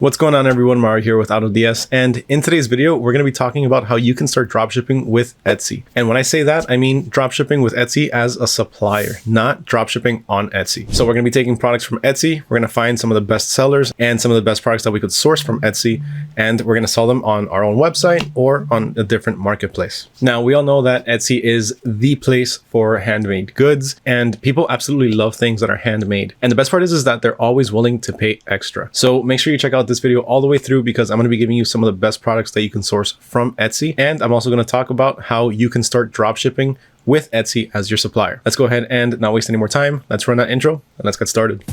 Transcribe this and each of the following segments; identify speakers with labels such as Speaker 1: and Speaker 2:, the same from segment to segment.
Speaker 1: What's going on, everyone? Mario here with AutoDS, and in today's video we're going to be talking about how you can start dropshipping with Etsy. And when I say that, I mean dropshipping with Etsy as a supplier, not dropshipping on Etsy. So we're going to be taking products from Etsy, we're going to find some of the best sellers and some of the best products that we could source from Etsy, and we're going to sell them on our own website or on a different marketplace. Now, we all know that Etsy is the place for handmade goods, and people absolutely love things that are handmade. And the best part is that they're always willing to pay extra. So make sure you check out this video all the way through, because I'm going to be giving you some of the best products that you can source from Etsy. And I'm also going to talk about how you can start dropshipping with Etsy as your supplier. Let's go ahead and not waste any more time. Let's run that intro and let's get started.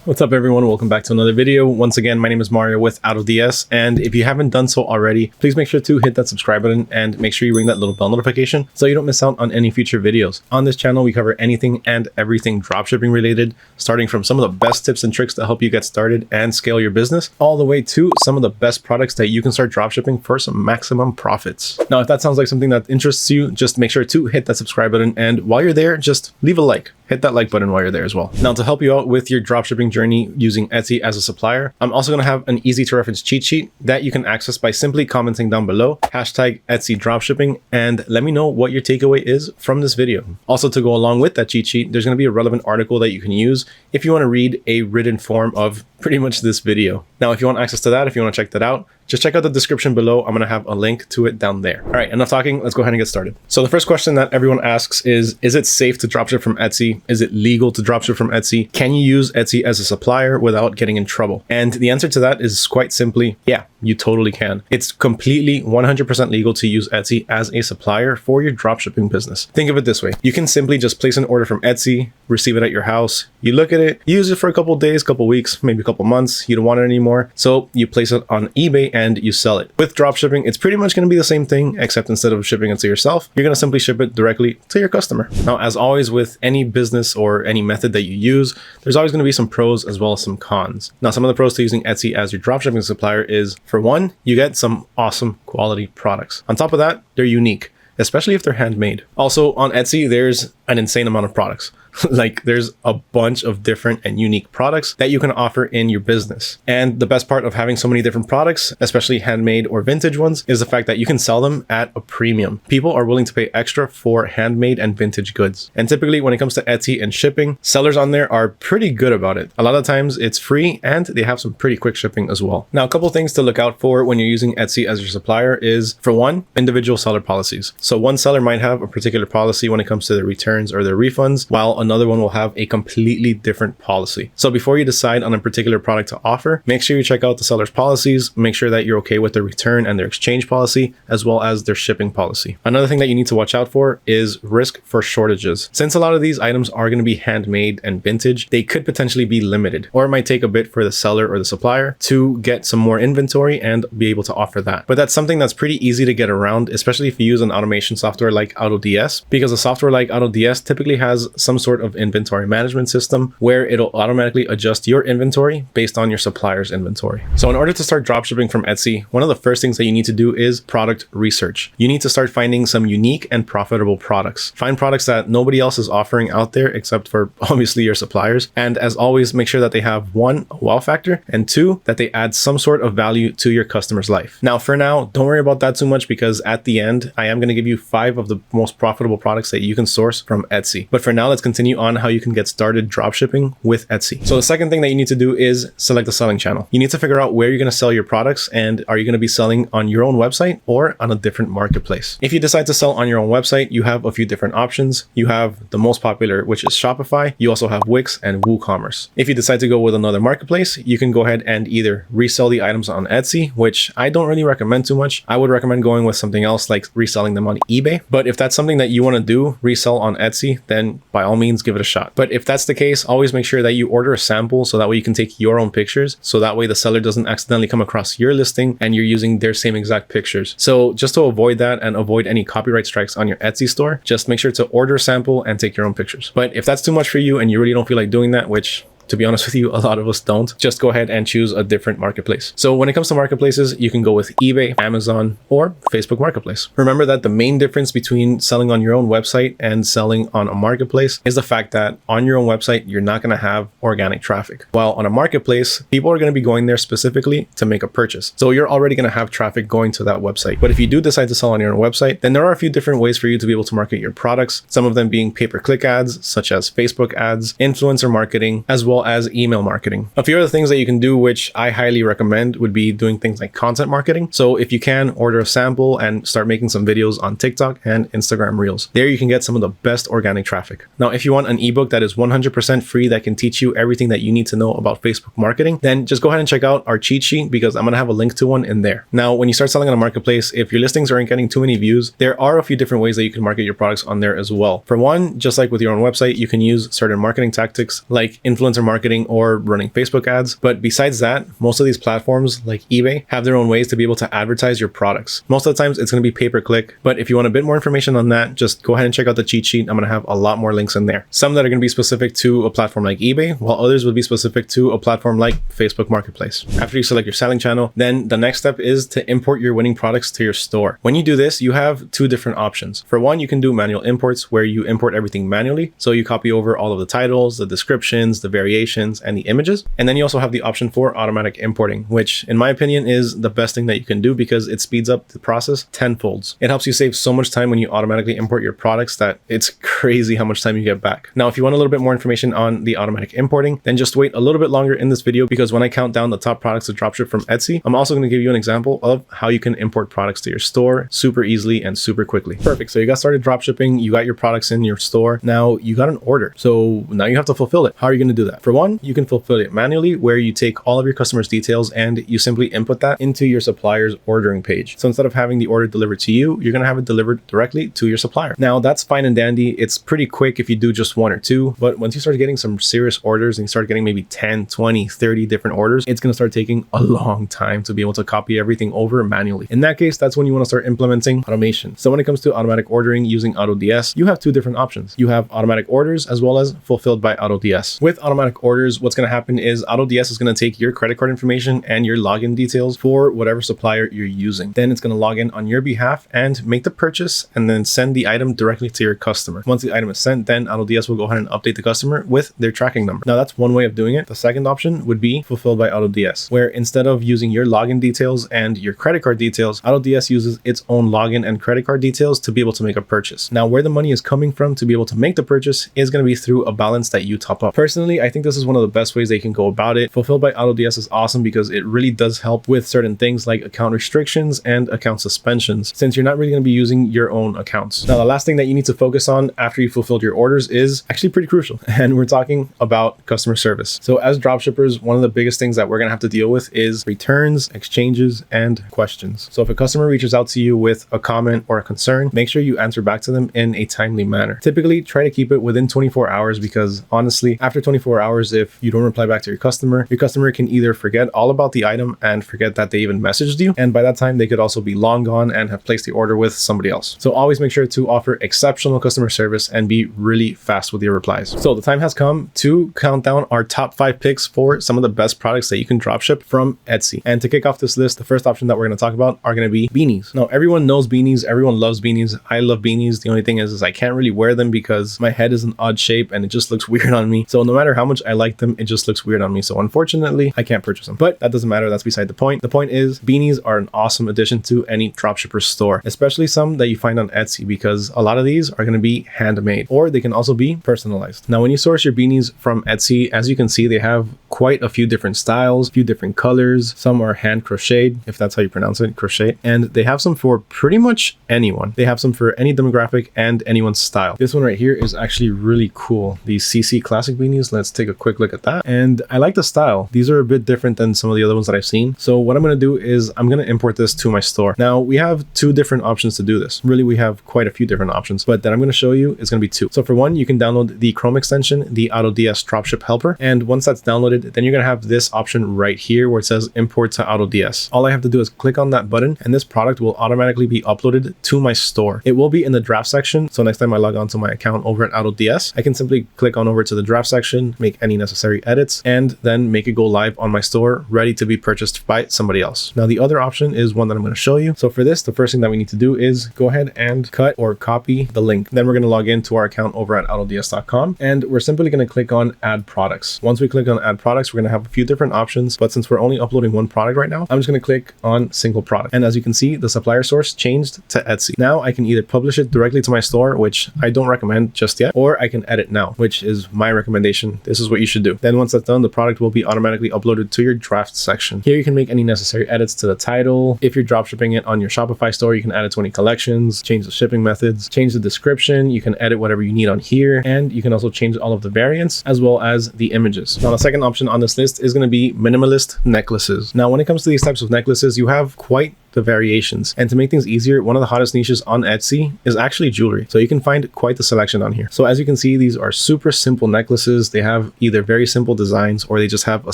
Speaker 1: What's up, everyone? Welcome back to another video. Once again, my name is Mario with AutoDS, and if you haven't done so already, please make sure to hit that subscribe button and make sure you ring that little bell notification so you don't miss out on any future videos. On this channel, we cover anything and everything dropshipping related, starting from some of the best tips and tricks to help you get started and scale your business, all the way to some of the best products that you can start dropshipping for some maximum profits. Now, if that sounds like something that interests you, just make sure to hit that subscribe button, and while you're there, just leave a like. Hit that like button while you're there as well. Now, to help you out with your dropshipping journey using Etsy as a supplier, I'm also going to have an easy to reference cheat sheet that you can access by simply commenting down below, hashtag Etsy dropshipping, and let me know what your takeaway is from this video. Also, to go along with that cheat sheet, there's going to be a relevant article that you can use if you want to read a written form of pretty much this video. Now, if you want access to that, if you want to check that out, just check out the description below. I'm going to have a link to it down there. All right, enough talking. Let's go ahead and get started. So the first question that everyone asks is it safe to dropship from Etsy? Is it legal to dropship from Etsy? Can you use Etsy as a supplier without getting in trouble? And the answer to that is quite simply, yeah, you totally can. It's completely 100% legal to use Etsy as a supplier for your dropshipping business. Think of it this way. You can simply just place an order from Etsy, receive it at your house, you look at it, use it for a couple of days, couple of weeks, maybe a couple months, you don't want it anymore. So you place it on eBay and you sell it. With dropshipping, it's pretty much going to be the same thing, except instead of shipping it to yourself, you're going to simply ship it directly to your customer. Now, as always with any business or any method that you use, there's always going to be some pros as well as some cons. Now, some of the pros to using Etsy as your dropshipping supplier is, for one, you get some awesome quality products. On top of that, they're unique, especially if they're handmade. Also, on Etsy, there's an insane amount of products. Like, there's a bunch of different and unique products that you can offer in your business. And the best part of having so many different products, especially handmade or vintage ones, is the fact that you can sell them at a premium. People are willing to pay extra for handmade and vintage goods. And typically when it comes to Etsy and shipping, sellers on there are pretty good about it. A lot of times it's free and they have some pretty quick shipping as well. Now, a couple things to look out for when you're using Etsy as your supplier is, for one, individual seller policies. So one seller might have a particular policy when it comes to their returns or their refunds, while another one will have a completely different policy. So before you decide on a particular product to offer, make sure you check out the seller's policies, make sure that you're okay with their return and their exchange policy, as well as their shipping policy. Another thing that you need to watch out for is risk for shortages. Since a lot of these items are going to be handmade and vintage, they could potentially be limited, or it might take a bit for the seller or the supplier to get some more inventory and be able to offer that. But that's something that's pretty easy to get around, especially if you use an automation software like AutoDS, because a software like AutoDS typically has some sort of inventory management system where it'll automatically adjust your inventory based on your supplier's inventory. So in order to start dropshipping from Etsy, one of the first things that you need to do is product research. You need to start finding some unique and profitable products. Find products that nobody else is offering out there except for obviously your suppliers. And as always, make sure that they have, one, a wow factor, and two, that they add some sort of value to your customer's life. Now, for now, don't worry about that too much, because at the end, I am going to give you 5 of the most profitable products that you can source from Etsy. But for now, let's continue on how you can get started dropshipping with Etsy. So the second thing that you need to do is select a selling channel. You need to figure out where you're going to sell your products, and are you going to be selling on your own website or on a different marketplace? If you decide to sell on your own website, you have a few different options. You have the most popular, which is Shopify. You also have Wix and WooCommerce. If you decide to go with another marketplace, you can go ahead and either resell the items on Etsy, which I don't really recommend too much. I would recommend going with something else like reselling them on eBay. But if that's something that you want to do, resell on Etsy, then by all means, give it a shot. But if that's the case, always make sure that you order a sample so that way you can take your own pictures. So that way the seller doesn't accidentally come across your listing and you're using their same exact pictures. So just to avoid that and avoid any copyright strikes on your Etsy store, just make sure to order a sample and take your own pictures. But if that's too much for you and you really don't feel like doing that, which to be honest with you, a lot of us don't, just go ahead and choose a different marketplace. So when it comes to marketplaces, you can go with eBay, Amazon, or Facebook Marketplace. Remember that the main difference between selling on your own website and selling on a marketplace is the fact that on your own website, you're not going to have organic traffic. While on a marketplace, people are going to be going there specifically to make a purchase. So you're already going to have traffic going to that website. But if you do decide to sell on your own website, then there are a few different ways for you to be able to market your products. Some of them being pay-per-click ads, such as Facebook ads, influencer marketing, as well as email marketing. A few other things that you can do, which I highly recommend, would be doing things like content marketing. So if you can, order a sample and start making some videos on TikTok and Instagram Reels. There you can get some of the best organic traffic. Now, if you want an ebook that is 100% free that can teach you everything that you need to know about Facebook marketing, then just go ahead and check out our cheat sheet because I'm going to have a link to one in there. Now, when you start selling on a marketplace, if your listings aren't getting too many views, there are a few different ways that you can market your products on there as well. For one, just like with your own website, you can use certain marketing tactics like influencer marketing or running Facebook ads. But besides that, most of these platforms like eBay have their own ways to be able to advertise your products. Most of the times it's going to be pay-per-click, but if you want a bit more information on that, just go ahead and check out the cheat sheet. I'm going to have a lot more links in there. Some that are going to be specific to a platform like eBay, while others will be specific to a platform like Facebook Marketplace. After you select your selling channel, then the next step is to import your winning products to your store. When you do this, you have two different options. For one, you can do manual imports where you import everything manually. So you copy over all of the titles, the descriptions, the variations, and the images. And then you also have the option for automatic importing, which in my opinion is the best thing that you can do because it speeds up the process tenfolds. It helps you save so much time when you automatically import your products that it's crazy how much time you get back. Now, if you want a little bit more information on the automatic importing, then just wait a little bit longer in this video because when I count down the top products to dropship from Etsy, I'm also going to give you an example of how you can import products to your store super easily and super quickly. Perfect. So you got started dropshipping, you got your products in your store. Now you got an order. So now you have to fulfill it. How are you going to do that? For one, you can fulfill it manually where you take all of your customers' details and you simply input that into your supplier's ordering page. So instead of having the order delivered to you, you're going to have it delivered directly to your supplier. Now that's fine and dandy. It's pretty quick if you do just one or two, but once you start getting some serious orders and you start getting maybe 10, 20, 30 different orders, it's going to start taking a long time to be able to copy everything over manually. In that case, that's when you want to start implementing automation. So when it comes to automatic ordering using AutoDS, you have two different options. You have automatic orders as well as fulfilled by AutoDS. With automatic orders, what's going to happen is AutoDS is going to take your credit card information and your login details for whatever supplier you're using. Then it's going to log in on your behalf and make the purchase and then send the item directly to your customer. Once the item is sent, then AutoDS will go ahead and update the customer with their tracking number. Now that's one way of doing it. The second option would be fulfilled by AutoDS, where instead of using your login details and your credit card details, AutoDS uses its own login and credit card details to be able to make a purchase. Now, where the money is coming from to be able to make the purchase is going to be through a balance that you top up. Personally, I think this is one of the best ways they can go about it. Fulfilled by AutoDS is awesome because it really does help with certain things like account restrictions and account suspensions, since you're not really going to be using your own accounts. Now, the last thing that you need to focus on after you fulfilled your orders is actually pretty crucial, and we're talking about customer service. So as dropshippers, one of the biggest things that we're going to have to deal with is returns, exchanges, and questions. So if a customer reaches out to you with a comment or a concern, make sure you answer back to them in a timely manner. Typically, try to keep it within 24 hours because honestly, after 24 hours, if you don't reply back to your customer can either forget all about the item and forget that they even messaged you. And by that time, they could also be long gone and have placed the order with somebody else. So always make sure to offer exceptional customer service and be really fast with your replies. So the time has come to count down our top 5 picks for some of the best products that you can dropship from Etsy. And to kick off this list, the first option that we're going to talk about are going to be beanies. Now, everyone knows beanies. Everyone loves beanies. I love beanies. The only thing is I can't really wear them because my head is an odd shape and it just looks weird on me. So no matter how much I like them, it just looks weird on me. So unfortunately, I can't purchase them, but that doesn't matter. That's beside the point. The point is beanies are an awesome addition to any dropshipper store, especially some that you find on Etsy, because a lot of these are going to be handmade or they can also be personalized. Now, when you source your beanies from Etsy, as you can see, they have quite a few different styles, a few different colors. Some are hand crocheted, if that's how you pronounce it, crochet. And they have some for pretty much anyone. They have some for any demographic and anyone's style. This one right here is actually really cool. These CC classic beanies. Let's take a quick look at that. And I like the style. These are a bit different than some of the other ones that I've seen. So what I'm going to do is I'm going to import this to my store. Now we have two different options to do this. Really, we have quite a few different options, but that I'm going to show you is going to be two. So for one, you can download the Chrome extension, the AutoDS Dropship Helper. And once that's downloaded, then you're going to have this option right here where it says import to AutoDS. All I have to do is click on that button and this product will automatically be uploaded to my store. It will be in the draft section. So next time I log on to my account over at AutoDS, I can simply click on over to the draft section, make make any necessary edits, and then make it go live on my store, ready to be purchased by somebody else. Now, the other option is one that I'm going to show you. So for this, the first thing that we need to do is go ahead and cut or copy the link. Then we're going to log into our account over at autods.com, and we're simply going to click on add products. Once we click on add products, we're going to have a few different options, but since we're only uploading one product right now, I'm just going to click on single product. And as you can see, the supplier source changed to Etsy. Now I can either publish it directly to my store, which I don't recommend just yet, or I can edit now, which is my recommendation. This is what you should do. Then once that's done, the product will be automatically uploaded to your draft section. Here you can make any necessary edits to the title. If you're dropshipping it on your Shopify store, you can add it to any collections, change the shipping methods, change the description. You can edit whatever you need on here, and you can also change all of the variants as well as the images. Now, the second option on this list is going to be minimalist necklaces. Now, when it comes to these types of necklaces, you have quite the variations, and to make things easier, one of the hottest niches on Etsy is actually jewelry, so you can find quite the selection on here. So as you can see, these are super simple necklaces. They have either very simple designs or they just have a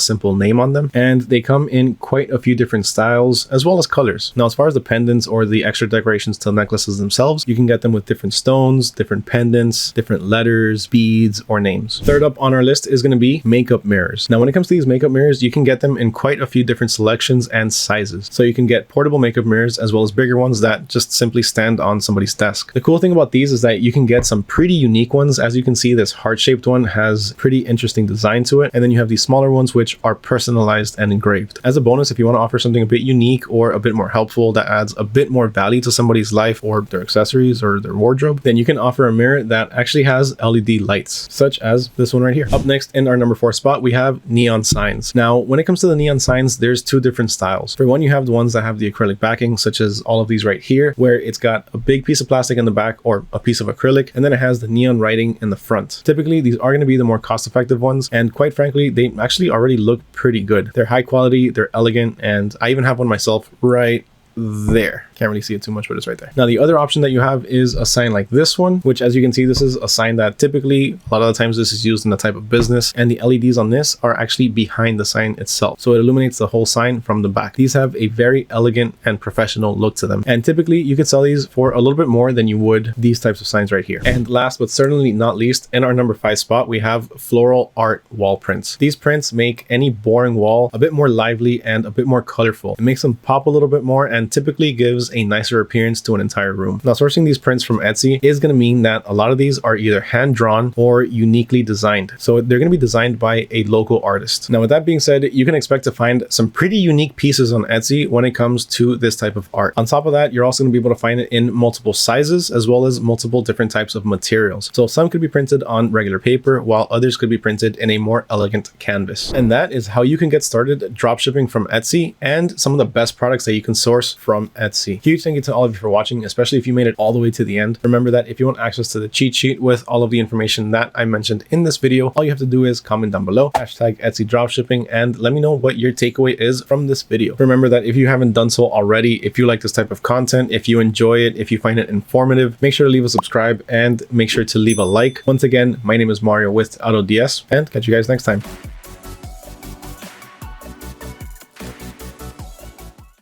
Speaker 1: simple name on them, and they come in quite a few different styles as well as colors. Now, as far as the pendants or the extra decorations to the necklaces themselves, you can get them with different stones, different pendants, different letters, beads, or names. Third up on our list is going to be makeup mirrors. Now, when it comes to these makeup mirrors, you can get them in quite a few different selections and sizes. So you can get portable makeup mirrors as well as bigger ones that just simply stand on somebody's desk. The cool thing about these is that you can get some pretty unique ones. As you can see, this heart-shaped one has pretty interesting design to it, and then you have these smaller ones which are personalized and engraved. As a bonus, if you want to offer something a bit unique or a bit more helpful that adds a bit more value to somebody's life or their accessories or their wardrobe, then you can offer a mirror that actually has LED lights, such as this one right here. Up next, in our number 4 spot, we have neon signs. Now, when it comes to the neon signs, there's two different styles. For one, you have the ones that have the acrylic backing, such as all of these right here, where it's got a big piece of plastic in the back or a piece of acrylic, and then it has the neon writing in the front. Typically, these are going to be the more cost-effective ones, and quite frankly, they actually already look pretty good. They're high quality, they're elegant, and I even have one myself right there. Can't really see it too much, but it's right there. Now, the other option that you have is a sign like this one, which, as you can see, this is a sign that typically a lot of the times this is used in the type of business, and the LEDs on this are actually behind the sign itself, so it illuminates the whole sign from the back. These have a very elegant and professional look to them, and typically you could sell these for a little bit more than you would these types of signs right here. And last but certainly not least, in our number 5 spot, we have floral art wall prints. These prints make any boring wall a bit more lively and a bit more colorful. It makes them pop a little bit more and typically gives a nicer appearance to an entire room. Now, sourcing these prints from Etsy is going to mean that a lot of these are either hand drawn or uniquely designed. So they're going to be designed by a local artist. Now, with that being said, you can expect to find some pretty unique pieces on Etsy when it comes to this type of art. On top of that, you're also going to be able to find it in multiple sizes as well as multiple different types of materials. So some could be printed on regular paper, while others could be printed in a more elegant canvas. And that is how you can get started dropshipping from Etsy and some of the best products that you can source from Etsy. Huge thank you to all of you for watching, especially if you made it all the way to the end. Remember that if you want access to the cheat sheet with all of the information that I mentioned in this video, all you have to do is comment down below, hashtag Etsy dropshipping, and let me know what your takeaway is from this video. Remember that if you haven't done so already, if you like this type of content, if you enjoy it, if you find it informative, make sure to leave a subscribe and make sure to leave a like. Once again, my name is Mario with AutoDS, and catch you guys next time.